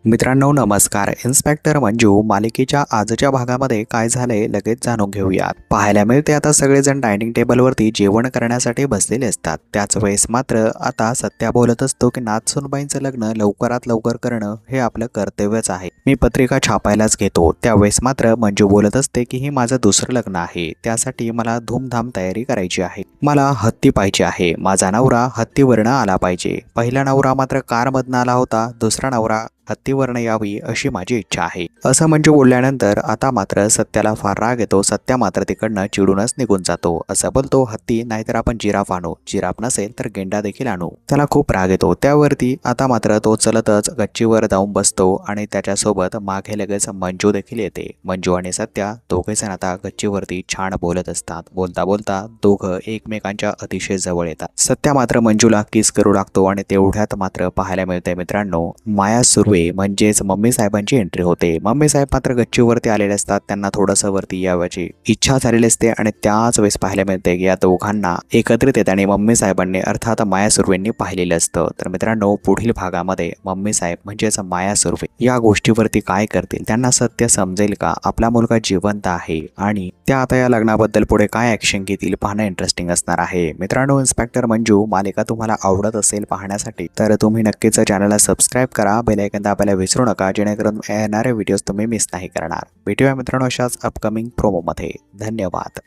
मित्रांनो नमस्कार. इन्स्पेक्टर मंजू मालिकेच्या आजच्या भागामध्ये काय झालंय लगेच जाणून घेऊयात. पाहायला मिळते आता सगळेजण डायनिंग टेबलवरती जेवण करण्यासाठी बसलेले असतात. त्याच वेळेस मात्र आता सत्या बोलत असतो की नाथसूनबाईंचं लग्न लवकरात लवकर करणं हे आपलं कर्तव्यच आहे. मी पत्रिका छापायलाच घेतो. त्यावेळेस मात्र मंजू बोलत असते की हे माझं दुसरं लग्न आहे. त्यासाठी मला धूमधाम तयारी करायची आहे. मला हत्ती पाहिजे आहे. माझा नवरा हत्तीवरनं आला पाहिजे. पहिला नवरा मात्र कारमधनं आला होता. दुसरा नवरा हत्तीवरनं यावी अशी माझी इच्छा आहे. असं मंजू बोलल्यानंतर आता मात्र सत्याला फार राग येतो. सत्या मात्र तिकडनं चिडूनच निघून जातो. असं बोलतो, हत्ती नाहीतर आपण जिराफ आणू, जिराफ नसेल तर गेंडा देखील आणू. त्याला खूप राग येतो. त्यावरती आता मात्र तो चलतच गच्चीवर जाऊन बसतो आणि त्याच्यासोबत मागे लगेच मंजू देखील येते. मंजू आणि सत्या दोघे जण आता गच्चीवरती छान बोलत असतात. बोलता बोलता दोघं एकमेकांच्या अतिशय जवळ येतात. सत्या मात्र मंजूला किस करू लागतो आणि तेवढ्यात मात्र पाहायला मिळते मित्रांनो, माया सुर्वे म्हणजेच मम्मी साहेबांची एंट्री होते. मम्मी साहेब मात्र गच्चीवरती आलेले असतात. त्यांना थोडंसं वरती यावयाची इच्छा झालेली असते आणि त्याच वेळेस पाहायला मिळते की या दोघांना एकत्रित येताना मम्मी साहेबांनी अर्थात माया सुर्वेंनी पाहिलेलं असतं. तर मित्रांनो पुढील भागामध्ये मम्मी साहेब म्हणजेच माया सुर्वे या गोष्टीवरती काय करतील, त्यांना सत्य समजेल का, आपला मुलगा जिवंत आहे आणि त्या आता या लग्नाबद्दल पुढे काय ऍक्शन घेतील पाहणं इंटरेस्टिंग असणार आहे. मित्रांनो इन्स्पेक्टर मंजू मालिका तुम्हाला आवडत असेल पाहण्यासाठी तर तुम्ही नक्कीच चॅनलला सबस्क्राईब करा. बेल आयकॉन दाबायला विसरू नका, जेणेकरून येणारे व्हिडिओज तुम्ही मिस नाही करणार. भेटूया मित्रांनो अशाच अपकमिंग प्रोमोमध्ये. धन्यवाद.